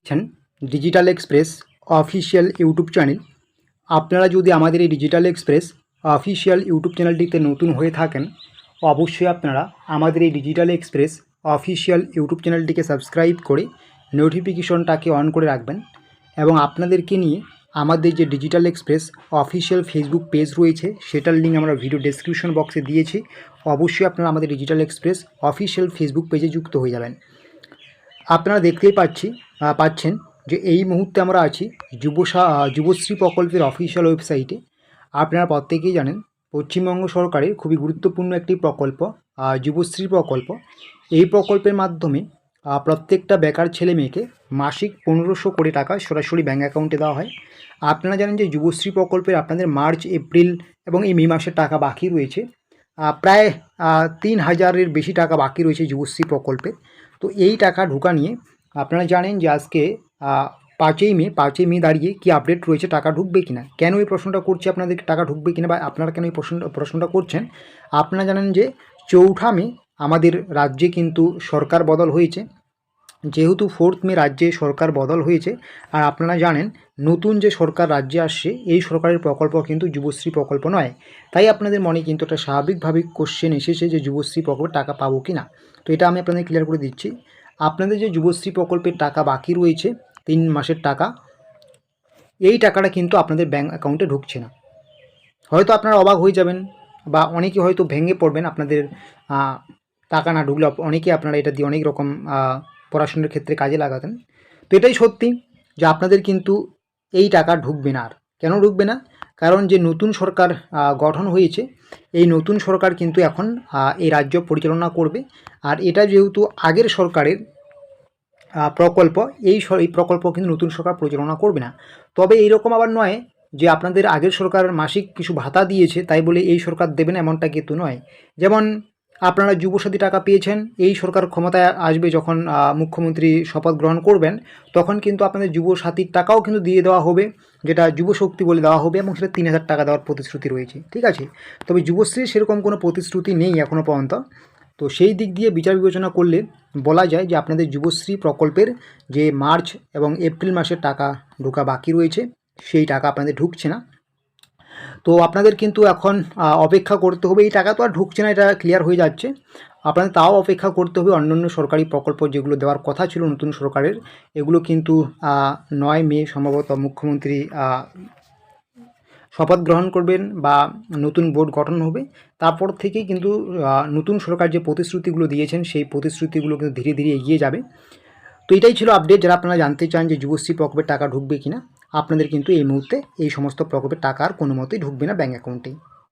দেখছেন digital express official YouTube channel. আপনারা যদি আমাদের এই ডিজিটাল এক্সপ্রেস অফিসিয়াল ইউটিউব চ্যানেলটিতে নতুন হয়ে থাকেন, অবশ্যই আপনারা আমাদের এই ডিজিটাল এক্সপ্রেস অফিসিয়াল ইউটিউব চ্যানেলটিকে সাবস্ক্রাইব করে নোটিফিকেশনটাকে অন করে রাখবেন। এবং আপনাদেরকে নিয়ে আমাদের যে digital express official Facebook page রয়েছে, সেটার লিঙ্ক আমরা ভিডিও ডেসক্রিপশন বক্সে দিয়েছি। অবশ্যই আপনারা আমাদের ডিজিটাল এক্সপ্রেস অফিসিয়াল ফেসবুক পেজে যুক্ত হয়ে যাবেন। আপনারা দেখতেই পাচ্ছেন যে এই মুহূর্তে আমরা আছি যুবশ্রী প্রকল্পের অফিসিয়াল ওয়েবসাইটে। আপনারা প্রত্যেকেই জানেন পশ্চিমবঙ্গ সরকারের খুবই গুরুত্বপূর্ণ একটি প্রকল্প যুবশ্রী প্রকল্প। এই প্রকল্পের মাধ্যমে প্রত্যেকটা বেকার ছেলে মেয়েকে মাসিক 1500 করে টাকা সরাসরি ব্যাঙ্ক অ্যাকাউন্টে দেওয়া হয়। আপনারা জানেন যে যুবশ্রী প্রকল্পের আপনাদের মার্চ, এপ্রিল এবং এই মে মাসের টাকা বাকি রয়েছে। প্রায় 3000-এর বেশি টাকা বাকি রয়েছে যুবশ্রী প্রকল্পে। তো এই টাকা ঢোকা নিয়ে আপনারা জানেন যে আজকে 5ই মে দাঁড়িয়ে কি আপডেট রয়েছে, টাকা ঢুকবে কিনা। কেন এই প্রশ্নটা করছি আপনাদেরকে, টাকা ঢুকবে কিনা বা আপনারা কেন এই প্রশ্নটা করছেন। আপনারা জানেন যে 4 মে আমাদের রাজ্যে কিন্তু সরকার বদল হয়েছে। যেহেতু 4 মে রাজ্যে সরকার বদল হয়েছে, আর আপনারা জানেন নতুন যে সরকার রাজ্যে আসছে, এই সরকারের প্রকল্প কিন্তু যুবশ্রী প্রকল্প নয়। তাই আপনাদের মনে কিন্তু একটা স্বাভাবিকভাবে কোশ্চেন এসেছে যে যুবশ্রী প্রকল্পের টাকা পাবো কি না। তো এটা আমি আপনাদের ক্লিয়ার করে দিচ্ছি। আপনাদের যে যুবশ্রী প্রকল্পের টাকা বাকি রয়েছে 3 মাসের টাকা, এই টাকাটা কিন্তু আপনাদের ব্যাঙ্ক অ্যাকাউন্টে ঢুকছে না। হয়তো আপনারা অবাক হয়ে যাবেন বা অনেকে হয়তো ভেঙে পড়বেন, আপনাদের টাকা না ঢুকলে অনেকে আপনারা এটা দিয়ে অনেক রকম পড়াশোনার ক্ষেত্রে কাজে লাগাতেন। তো এটাই সত্যি যে আপনাদের কিন্তু এই টাকা ঢুকবে না। আর কেন ঢুকবে না? কারণ যে নতুন সরকার গঠন হয়েছে, এই নতুন সরকার কিন্তু এখন এই রাজ্য পরিচালনা করবে। আর এটা যেহেতু আগের সরকারের প্রকল্প, এই প্রকল্প কিন্তু নতুন সরকার পরিচালনা করবে না। তবে এইরকম আবার নয় যে আপনাদের আগের সরকার মাসিক কিছু ভাতা দিয়েছে তাই বলে এই সরকার দেবে না, এমনটা কিন্তু নয়। যেমন আপনারা যুবসাথী টাকা পেয়েছেন, এই সরকার ক্ষমতায় আসবে যখন মুখ্যমন্ত্রী শপথ গ্রহণ করবেন, তখন কিন্তু আপনাদের যুবসাথীর টাকাও কিন্তু দিয়ে দেওয়া হবে, যেটা যুবশক্তি বলে দেওয়া হবে, এবং সেটা 3000 টাকা দেওয়ার প্রতিশ্রুতি রয়েছে। ঠিক আছে, তবে যুবশ্রীর সেরকম কোনো প্রতিশ্রুতি নেই এখনও পর্যন্ত। তো সেই দিক দিয়ে বিচার বিবেচনা করলে বলা যায় যে আপনাদের যুবশ্রী প্রকল্পের যে মার্চ এবং এপ্রিল মাসের টাকা ঢোকা বাকি রয়েছে, সেই টাকা আপনাদের ঢুকছে না। তো আপনাদের কিন্তু এখন অপেক্ষা করতে হবে। এই টাকা তো আর ঢুকছে না, এটা ক্লিয়ার হয়ে যাচ্ছে। আপনাদের তাও অপেক্ষা করতে হবে। অন্যান্য সরকারি প্রকল্প যেগুলো দেওয়ার কথা ছিল নতুন সরকারের, এগুলো কিন্তু 9 মে সম্ভবত মুখ্যমন্ত্রী শপথ গ্রহণ করবেন বা নতুন বোর্ড গঠন হবে। তারপর থেকেই কিন্তু নতুন সরকার যে প্রতিশ্রুতিগুলো দিয়েছেন, সেই প্রতিশ্রুতিগুলো কিন্তু ধীরে ধীরে এগিয়ে যাবে। তো এটাই ছিল আপডেট। যারা আপনারা জানতে চান যে যুবশ্রী প্রকল্পের টাকা ঢুকবে কিনা, আপনাদের কিন্তু এই মুহূর্তে এই সমস্ত প্রকল্পের টাকা আর কোনো মতেই ঢুকবে না ব্যাঙ্ক অ্যাকাউন্টে।